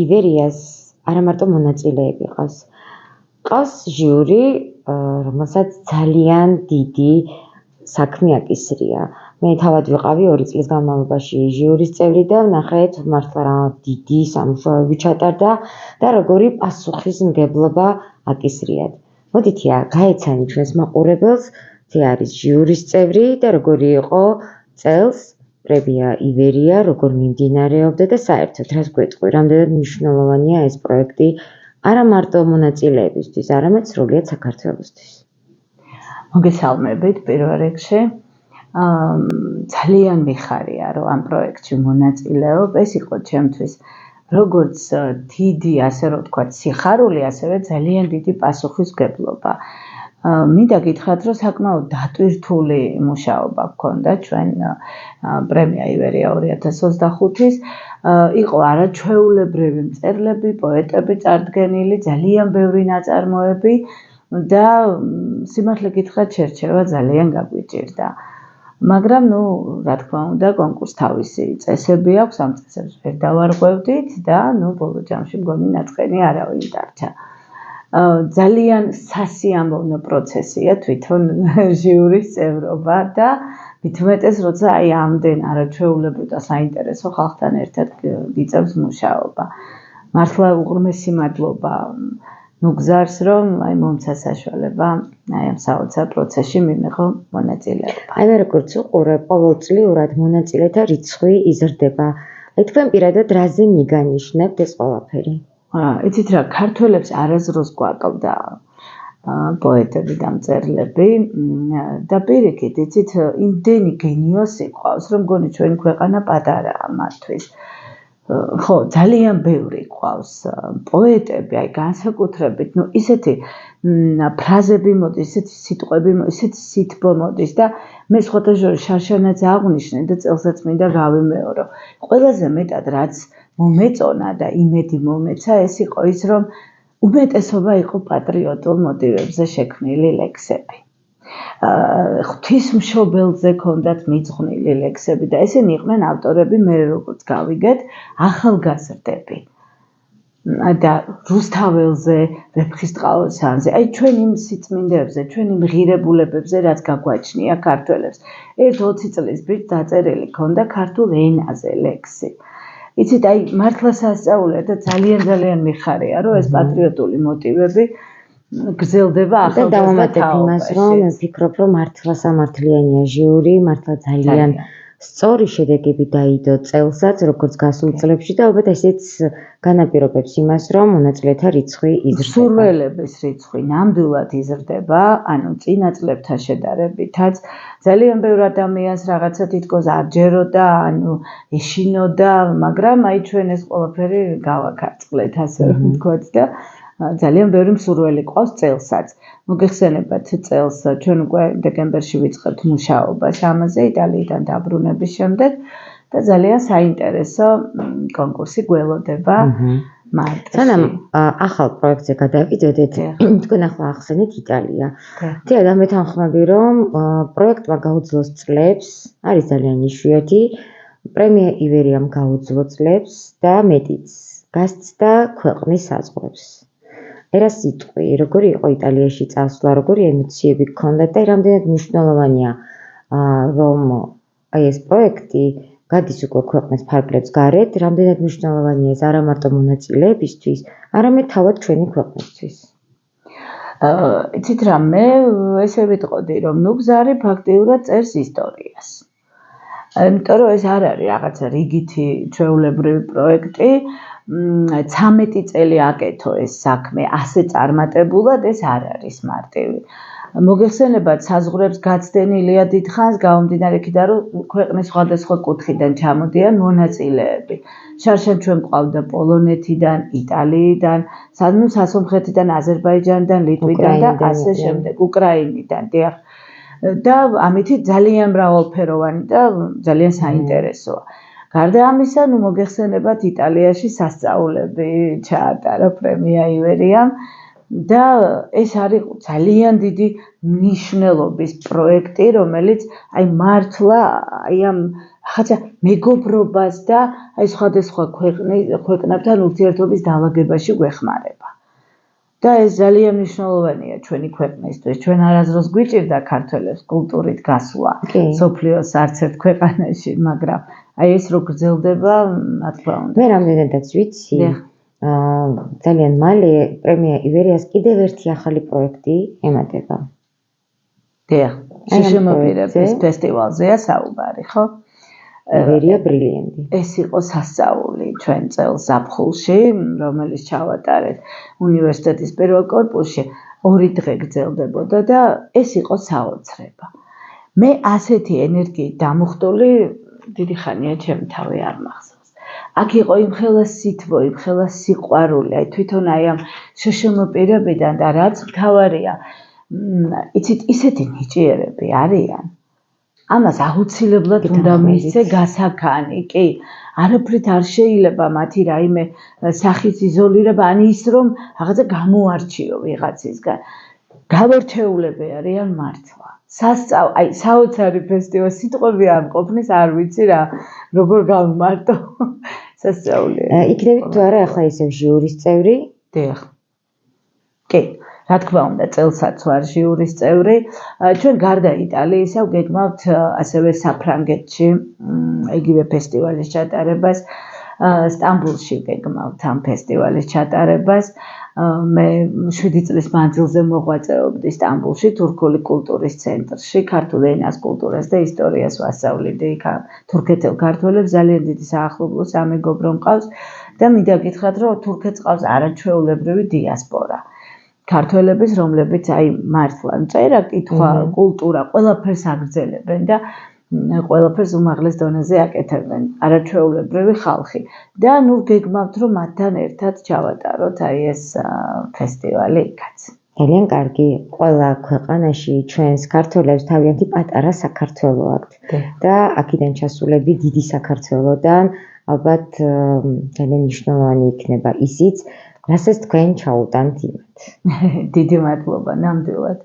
ივერიას არა მარტო მონაწილეები ყავს. ყავს ჟიური, რომელსაც ძალიან დიდი საქმე აკისრია. მე თავად ვიყავი 2 წლის განმავლობაში ჟიურის წევრი და ვნახეთ მართლა რა დიდი სამუშაოები ჩატარდა და როგორი პასუხისმგებლობა აკისრიათ. მოდითია, გაეცანი ჩვენს მაყურებელს, τι არის ჟიურის წევრი და როგორი იყო წელს პრემია ივერია, როგორ მიმდინარეობდა და საერთოდ რას გვეტყვი, რამდენად მნიშვნელოვანია ეს პროექტი არა მარტო მონაწილეებისთვის, არამედ სრულიად საქართველოსთვის. მოგესალმებით პირველ რიგში. ძალიან მიხარია, რომ ამ პროექტში მონაწილეობ. ეს იყო ჩემთვის როგორც დიდი, ასე რომ ვთქვათ, სიხარული, ასევე ძალიან დიდი პასუხისმგებლობა. მინდა გითხრათ, რომ საკმაოდ დატვირთული მუშაობა გქონდა ჩვენ პრემია ივერია 2025-ის. იყო არაჩვეულებრივი მწერლები, პოეტები წარდგენილი, ძალიან ბევრი ნაწარმოები და სიმართლე გითხრათ, შერჩევა ძალიან გაგვიჭირდა. მაგრამ, რა თქმა უნდა, კონკურსს თავისი წესები აქვს, ამ წესებს ვერ დავარღვევდით და, ბოლო ჯამში მგონი ნაწყენი არავინ დარჩა. ძალიან სასიამოვნო პროცესია თვითონ ჟიურის წევრობა და მით უმეტეს, როცა ამდენ არაჩვეულებრივ და საინტერესო ხალხთან ერთად გიწევს მუშაობა. მართლა უღრმესი მადლობა ნუგზარს, რომ მომცა საშუალება ამ საოცარ პროცესში მიმეღო მონაწილეობა. მე როგორც უყურებ, ყოველწლიურად მონაწილეთა რიცხვი იზრდება. თქვენ პირადად რაზე მიგანიშნებთ ეს ყველაფერი? იცით რა, ქართველებს არასდროს გვაკლდა პოეტები და მწერლები და პირიქით, იცით, იმდენი გენიოსი ყავს, რომ მგონი ჩვენი ქვეყანა პატარაა მათთვის. ხო, ძალიან ბევრი ყავს პოეტები, განსაკუთრებით, ისეთი ფრაზები მოდის, ისეთი სიტყვები, ისეთი სითბო მოდის და მე სხვათა შორის შარშანაც აღვნიშნე და წელსაც მინდა გავიმეორო. ყველაზე მეტად რაც მომეწონა და იმედი მომეცა, ეს იყო ის, რომ უმეტესობა იყო პატრიოტულ მოტივებზე შექმნილი ლექსები. ღვთისმშობელზე ქონდათ მიძღვნილი ლექსები და ესენი იყვნენ ავტორები, მე როგორც გავიგეთ, ახალგაზრდები. და რუსთაველზე, ვეფხისტყაოსანზე, ჩვენ იმ სიწმინდეებზე, ჩვენ იმ ღირებულებებზე, რაც გაგვაჩნია ქართველებს. 1-20 წლის πριν დაწერილი ქონდა ქართულ ენაზე ლექსი. იცით, მართლა სასწაულია და ძალიან მიხარია, რომ ეს პატრიოტული მოტივები გრძელდება ახალგაზრდა თაობაში. რომ ვფიქრობ, რომ მართლა სამართლიანია ჟიური, მართლა ძალიან სწორი შედეგები დაიდო წელსაც, როგორც გასულ წლებში და ალბათ ესეც განაპირობებს იმას, რომ მონაწილეთა რიცხვი იზრდება. მსურველების რიცხვი ნამდვილად იზრდება, წინა წლებთან შედარებითაც. ძალიან ბევრ ადამიანს რაღაცა თითქოს არჯეროდა, ეშინოდა, მაგრამ ჩვენ ეს ყველაფერი გავაქარწყლეთ, ასე რომ ვთქვათ და ძალიან ბევრი მსურველი ყავს წელსაც. მოგეხსენებათ წელს ჩვენ უკვე დეკემბერში ვიწყებთ მუშაობას ამაზე იტალიიდან დაბრუნების შემდეგ და ძალიან საინტერესო კონკურსი გველოდება მარტში. სანამ ახალ პროექტზე გადავიდოდეთ, თქვენ ახლა ახსენეთ იტალია. და მეთანხმები, რომ პროექტმა გაუძლოს წლებს, არის ძალიან იშვიათი, პრემია ივერიამ გაუძლო წლებს და მეტიც გასცდა ქვეყნის საზღვრებს. ერას იტყვი, როგორი იყო იტალიაში წასვლა, როგორი ემოციები გქონდათ და რამდენად მნიშვნელოვანია, რომ ეს პროექტი გადის უკვე ქვეყნის ფარგლებს გარეთ, რამდენად მნიშვნელოვანია ეს არა მარტო მონაწილეებისთვის, არამედ თავად ჩვენი ქვეყნისთვის. იცით რა, მე ესე ვიტყოდი, რომ ნუგზარი ფაქტიურად წერს ისტორიას. იმიტომ რომ ეს არ არის რაღაცა რიგითი ჩვეულებრივი პროექტი, 13 წელი აკეთო ეს საქმე, ასე წარმატებულად ეს არ არის მარტივი. მოგეხსენებათ, საზღვრებს გაცდენილია დიდხანს, გამომდინარე იქიდან, რომ ქვეყნის სხვადასხვა კუთხიდან ჩამოდიან მონაწილეები. შარშან ჩვენ გვყავდა პოლონეთიდან, იტალიიდან, სასომხეთიდან, აზერბაიჯანიდან, ლიტვიდან და ასე შემდეგ, უკრაინიდან. და ამითი ძალიან მრავალფეროვანი და ძალიან საინტერესოა. გარდა ამისა, მოგეხსენებათ, იტალიაში სასწაულები ჩაატარა პრემია ივერიამ და ეს არის ძალიან დიდი მნიშვნელობის პროექტი, რომელიც აი მართლა აი ამ ხაცა მეგობრობას და აი სხვადასხვა ქვეყნებთან ურთიერთობის დაალაგებაში გვეხმარება. და ეს ძალიან მნიშვნელოვანია ჩვენი ქვეყნისთვის. ჩვენ არასდროს გვიჭირდა ქართველებს კულტურით გასვლა სოფლიოს არც ერთ ქვეყანაში, მაგრამ აი ეს რო გრძელდება, რა თქმა უნდა. მე რამდენადაც ვიცი, ძალიან მალე პრემია ივერიას კიდევ ერთი ახალი პროექტი ემატება. დიახ, შშმპირების ფესტივალზეა საუბარი, ხო? ივერია ბრილიანტი. ეს იყო სასწაული ჩვენ წელს ზაფხულში, რომელიც ჩავატარეთ უნივერსიტეტის პირველ კორპუსში, 2 დღე გრძელდებოდა და ეს იყო საოცრება. მე ასეთი ენერგიით დამუხტული დიდი ხანია ჩემი თავი არ მახსოვს. აქ იყო იმხელა სითბო, იმხელა სიყვარული, აი თვითონ აი ამ შშმპირებიდან და რაც მთავარია, იცით, ისეთი ნიჭიერები არიან. ამას აუცილებლად უნდა მისცე გასაქანი, კი. არაფრით არ შეიძლება მათი რაიმე სახის იზოლირება, ან ის რომ რაღაცა გამოარჩიო ვიღაცისგან. გამორჩეულები არიან მართლა. აი საოცარი ფესტივალი სიტყვები არ მყოფნის, არ ვიცი რა, როგორ გავმარტო. სასწაულია. იქნებით თუ არა ახლა ისევ ჟიურის წევრი? დიახ. კი. რა თქმა უნდა, წელსაც ვარ ჟიურის წევრი. ჩვენ გარდა იტალიისა ვგეგმავთ ასევე საფრანგეთში იგივე ფესტივალის ჩატარებას, სტამბოლში ვგეგმავთ ამ ფესტივალის ჩატარებას. მე 7 წლის მანძილზე მოღვაწეობდი სტამბოლში, თურქული კულტურის ცენტრში, ქართულ ენას, კულტურას და ისტორიას ვასწავლიდი. თურქეთელ ქართველებს ძალიან დიდი საახლობლო სამეგობრო მყავს და მინდა გითხრათ, რომ თურქეთს ყავს არაჩვეულებრივი დიასპორა. ქართველების, რომლებიც აი მართლა წერა, კითხვა, კულტურა, ყველაფერს აგრძელებენ და ყველაფერს უმაღლეს დონეზე აკეთებენ. არაჩვეულებრივი ხალხი. და ნუ გეგმავთ, რომ მათთან ერთად ჩავატაროთ აი ეს ფესტივალი იქაც. ძალიან კარგი. ყველა ქვეყანაში ჩვენს ქართველებს თავიანთი პატარა საქართველო აქვთ. და აქედან ჩასულები დიდი საქართველოდან ალბათ ძალიან მნიშვნელოვანი იქნება ისიც, რასაც თქვენ ჩაუტანთ იმათ. დიდი მადლობა, ნამდვილად.